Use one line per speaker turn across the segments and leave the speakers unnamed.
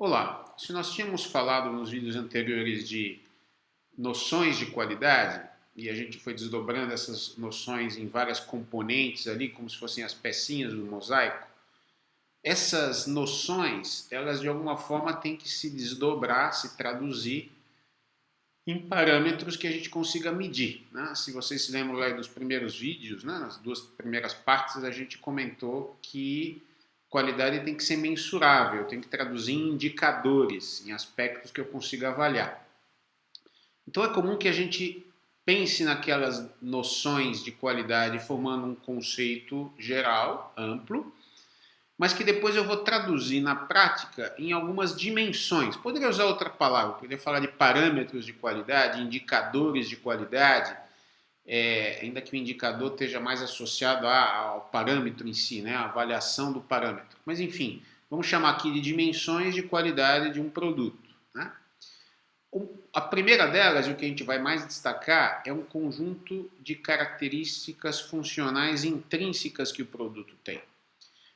Olá, se nós tínhamos falado nos vídeos anteriores de noções de qualidade, e a gente foi desdobrando essas noções em várias componentes ali, como se fossem as pecinhas do mosaico, essas noções, elas de alguma forma têm que se desdobrar, se traduzir em parâmetros que a gente consiga medir, né? Se vocês se lembram lá dos primeiros vídeos, né, nas duas primeiras partes, a gente comentou que qualidade tem que ser mensurável, tem que traduzir em indicadores, em aspectos que eu consiga avaliar. Então é comum que a gente pense naquelas noções de qualidade formando um conceito geral, amplo, mas que depois eu vou traduzir na prática em algumas dimensões. Poderia usar outra palavra, poderia falar de parâmetros de qualidade, indicadores de qualidade, ainda que o indicador esteja mais associado ao parâmetro em si, né, a avaliação do parâmetro. Mas enfim, vamos chamar aqui de dimensões de qualidade de um produto. Né? A primeira delas, e o que a gente vai mais destacar, é um conjunto de características funcionais intrínsecas que o produto tem.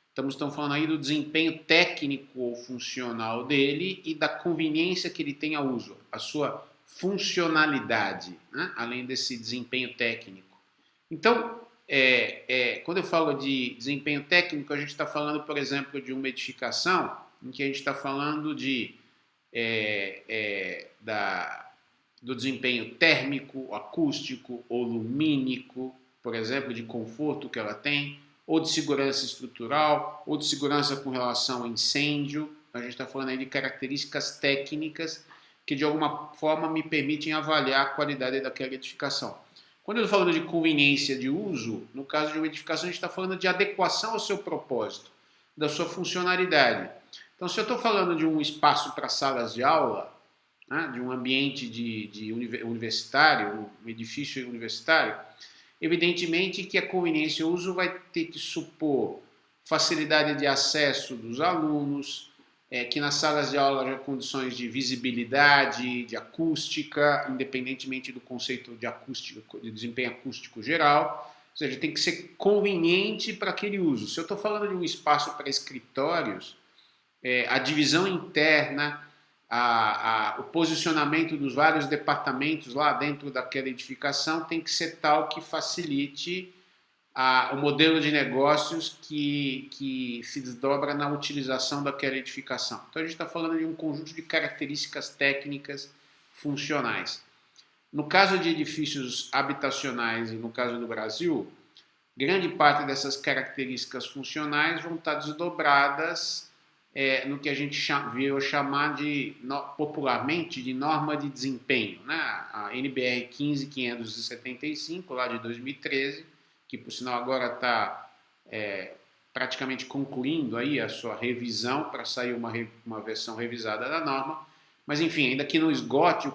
Estamos falando aí do desempenho técnico ou funcional dele e da conveniência que ele tem ao uso, a sua funcionalidade, né? Além desse desempenho técnico. Então, quando eu falo de desempenho técnico, a gente está falando, por exemplo, de uma edificação em que a gente está falando do desempenho térmico, acústico ou lumínico, por exemplo, de conforto que ela tem, ou de segurança estrutural, ou de segurança com relação ao incêndio. A gente está falando aí de características técnicas que de alguma forma me permitem avaliar a qualidade daquela edificação. Quando eu estou falando de conveniência de uso, no caso de uma edificação, a gente está falando de adequação ao seu propósito, da sua funcionalidade. Então, se eu estou falando de um espaço para salas de aula, né, de um ambiente de universitário, um edifício universitário, evidentemente que a conveniência e uso vai ter que supor facilidade de acesso dos alunos, que nas salas de aula haja condições de visibilidade, de acústica, independentemente do conceito de acústica, de desempenho acústico geral, ou seja, tem que ser conveniente para aquele uso. Se eu estou falando de um espaço para escritórios, a divisão interna, o posicionamento dos vários departamentos lá dentro daquela edificação tem que ser tal que facilite o modelo de negócios que se desdobra na utilização daquela edificação. Então a gente está falando de um conjunto de características técnicas funcionais. No caso de edifícios habitacionais e no caso do Brasil, grande parte dessas características funcionais vão estar desdobradas no que a gente veio chamar popularmente de norma de desempenho, né? A NBR 15575, lá de 2013, que por sinal agora está praticamente concluindo aí a sua revisão para sair uma versão revisada da norma, mas enfim, ainda que não esgote o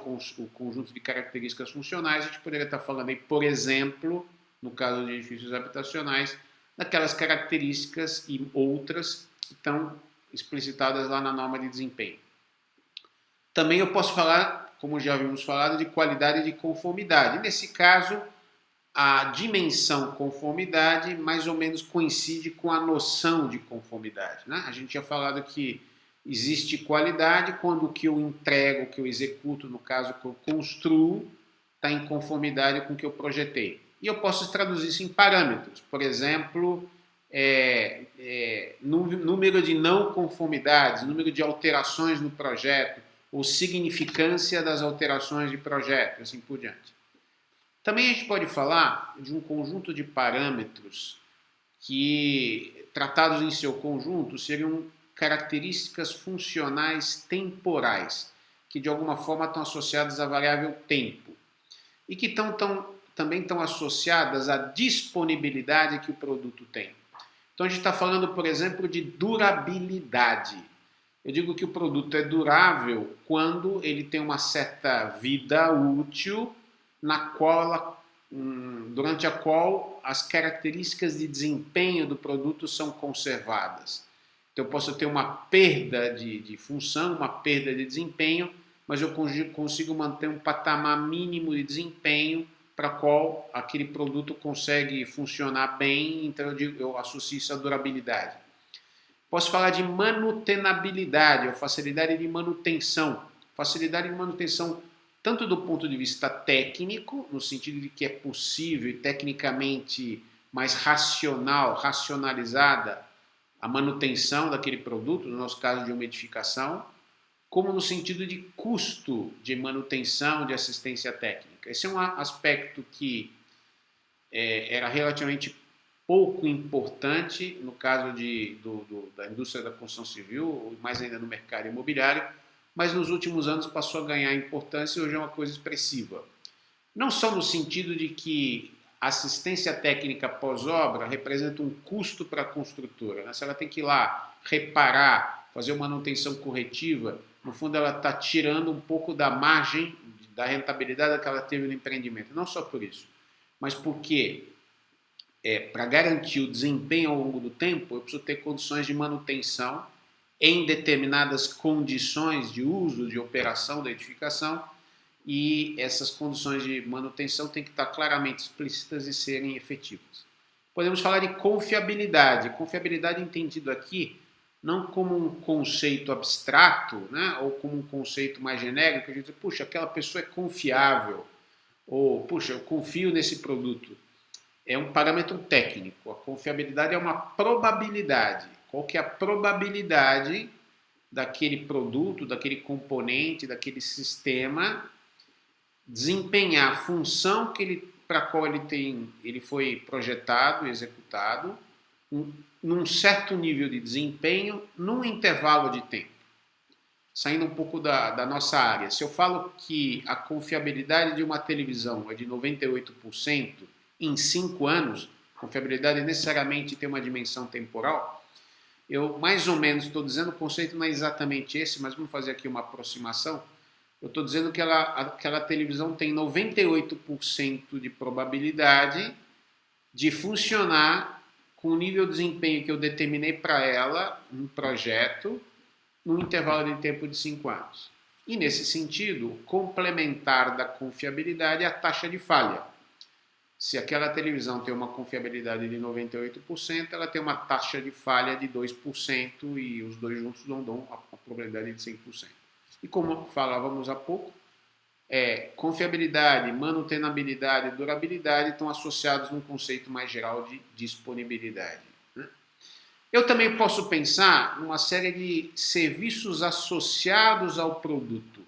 conjunto de características funcionais, a gente poderia estar falando aí, por exemplo, no caso de edifícios habitacionais, daquelas características e outras que estão explicitadas lá na norma de desempenho. Também eu posso falar, como já havíamos falado, de qualidade e de conformidade. Nesse caso, a dimensão conformidade mais ou menos coincide com a noção de conformidade. Né? A gente tinha falado que existe qualidade quando o que eu entrego, o que eu executo, no caso que eu construo, está em conformidade com o que eu projetei. E eu posso traduzir isso em parâmetros. Por exemplo, número de não conformidades, número de alterações no projeto, ou significância das alterações de projeto, assim por diante. Também a gente pode falar de um conjunto de parâmetros que, tratados em seu conjunto, seriam características funcionais temporais, que de alguma forma estão associadas à variável tempo, e que também estão associadas à disponibilidade que o produto tem. Então a gente está falando, por exemplo, de durabilidade. Eu digo que o produto é durável quando ele tem uma certa vida útil durante a qual as características de desempenho do produto são conservadas. Então eu posso ter uma perda de função, uma perda de desempenho, mas eu consigo manter um patamar mínimo de desempenho para qual aquele produto consegue funcionar bem, então eu associo isso à durabilidade. Posso falar de manutenabilidade, ou facilidade de manutenção. Facilidade de manutenção tanto do ponto de vista técnico, no sentido de que é possível e tecnicamente mais racional, racionalizada a manutenção daquele produto, no nosso caso de uma edificação, como no sentido de custo de manutenção, de assistência técnica. Esse é um aspecto que era relativamente pouco importante no caso da indústria da construção civil, mais ainda no mercado imobiliário, mas nos últimos anos passou a ganhar importância e hoje é uma coisa expressiva. Não só no sentido de que a assistência técnica pós-obra representa um custo para a construtora, né? Se ela tem que ir lá reparar, fazer uma manutenção corretiva, no fundo ela está tirando um pouco da margem, da rentabilidade que ela teve no empreendimento. Não só por isso, mas porque para garantir o desempenho ao longo do tempo, eu preciso ter condições de manutenção em determinadas condições de uso, de operação da edificação, e essas condições de manutenção têm que estar claramente explícitas e serem efetivas. Podemos falar de confiabilidade. Confiabilidade entendido aqui não como um conceito abstrato, né, ou como um conceito mais genérico, que a gente diz, puxa, aquela pessoa é confiável, ou puxa, eu confio nesse produto. É um parâmetro técnico. A confiabilidade é uma probabilidade. Qual que é a probabilidade daquele produto, daquele componente, daquele sistema desempenhar a função para a qual ele foi projetado e executado num certo nível de desempenho num intervalo de tempo. Saindo um pouco da nossa área, se eu falo que a confiabilidade de uma televisão é de 98% em 5 anos, confiabilidade necessariamente tem uma dimensão temporal, eu mais ou menos estou dizendo, o conceito não é exatamente esse, mas vamos fazer aqui uma aproximação. Eu estou dizendo que aquela televisão tem 98% de probabilidade de funcionar com o nível de desempenho que eu determinei para ela, um projeto, num intervalo de tempo de 5 anos. E nesse sentido, complementar da confiabilidade é a taxa de falha. Se aquela televisão tem uma confiabilidade de 98%, ela tem uma taxa de falha de 2% e os dois juntos dão a probabilidade de 100%. E como falávamos há pouco, confiabilidade, manutenabilidade e durabilidade estão associados num conceito mais geral de disponibilidade. Né? Eu também posso pensar numa série de serviços associados ao produto,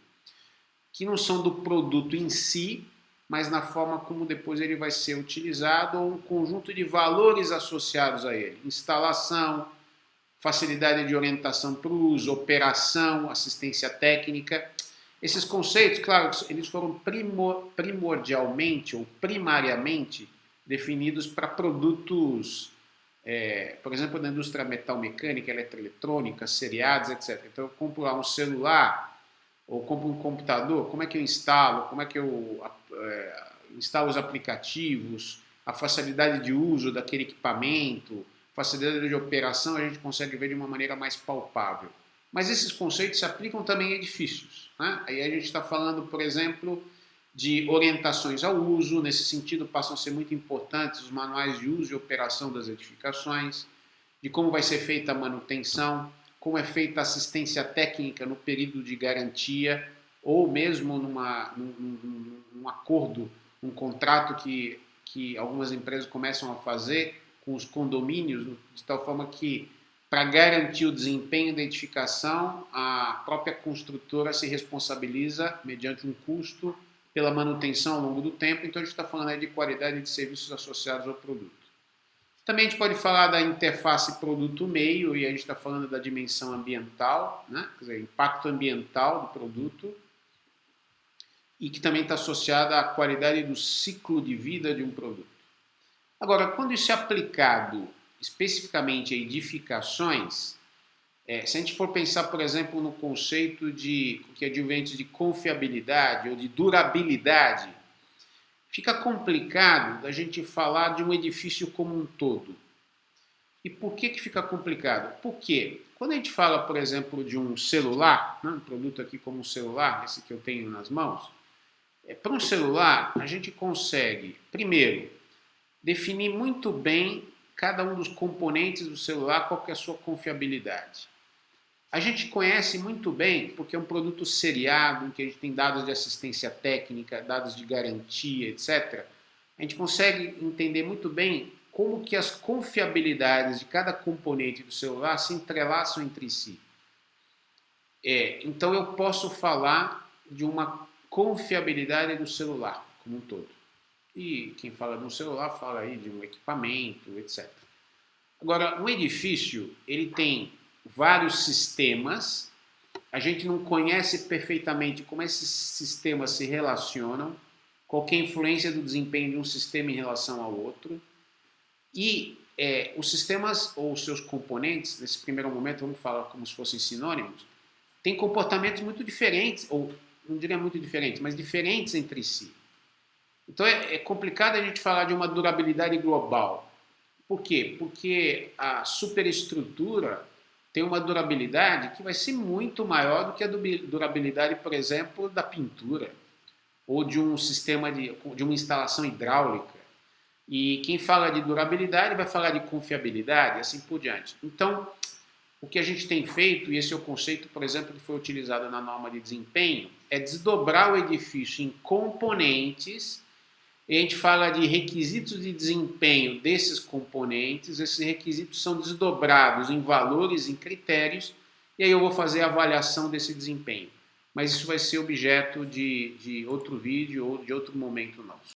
que não são do produto em si, mas na forma como depois ele vai ser utilizado, ou um conjunto de valores associados a ele. Instalação, facilidade de orientação para o uso, operação, assistência técnica. Esses conceitos, claro, eles foram primordialmente ou primariamente definidos para produtos, por exemplo, na indústria metal-mecânica, eletroeletrônica, seriados, etc. Então eu compro lá um celular, ou compro um computador, como é que eu instalo, como é que eu instalo os aplicativos, a facilidade de uso daquele equipamento, facilidade de operação, a gente consegue ver de uma maneira mais palpável. Mas esses conceitos se aplicam também em edifícios. Né? Aí a gente está falando, por exemplo, de orientações ao uso, nesse sentido passam a ser muito importantes os manuais de uso e operação das edificações, de como vai ser feita a manutenção, como é feita a assistência técnica no período de garantia, ou mesmo num acordo, um contrato que algumas empresas começam a fazer com os condomínios, de tal forma que, para garantir o desempenho da edificação, a própria construtora se responsabiliza, mediante um custo, pela manutenção ao longo do tempo. Então a gente está falando aí de qualidade de serviços associados ao produto. Também a gente pode falar da interface produto-meio, e a gente está falando da dimensão ambiental, né? Quer dizer, impacto ambiental do produto, e que também está associada à qualidade do ciclo de vida de um produto. Agora, quando isso é aplicado especificamente a edificações, se a gente for pensar, por exemplo, no conceito que advém de confiabilidade ou de durabilidade, fica complicado da gente falar de um edifício como um todo. E por que fica complicado? Porque quando a gente fala, por exemplo, de um celular, né, um produto aqui como um celular, esse que eu tenho nas mãos, para um celular a gente consegue, primeiro, definir muito bem cada um dos componentes do celular, qual que é a sua confiabilidade. A gente conhece muito bem, porque é um produto seriado, em que a gente tem dados de assistência técnica, dados de garantia, etc. A gente consegue entender muito bem como que as confiabilidades de cada componente do celular se entrelaçam entre si. Então eu posso falar de uma confiabilidade do celular como um todo. E quem fala de um celular fala aí de um equipamento, etc. Agora, um edifício, ele tem vários sistemas, a gente não conhece perfeitamente como esses sistemas se relacionam, qual é a influência do desempenho de um sistema em relação ao outro, e os sistemas ou os seus componentes, nesse primeiro momento vamos falar como se fossem sinônimos, têm comportamentos muito diferentes, ou não diria muito diferentes, mas diferentes entre si. Então é complicado a gente falar de uma durabilidade global. Por quê? Porque a superestrutura tem uma durabilidade que vai ser muito maior do que a durabilidade, por exemplo, da pintura ou de um sistema de uma instalação hidráulica. E quem fala de durabilidade vai falar de confiabilidade e assim por diante. Então, o que a gente tem feito, e esse é o conceito, por exemplo, que foi utilizado na norma de desempenho, é desdobrar o edifício em componentes. E a gente fala de requisitos de desempenho desses componentes, esses requisitos são desdobrados em valores, em critérios, e aí eu vou fazer a avaliação desse desempenho. Mas isso vai ser objeto de outro vídeo ou de outro momento nosso.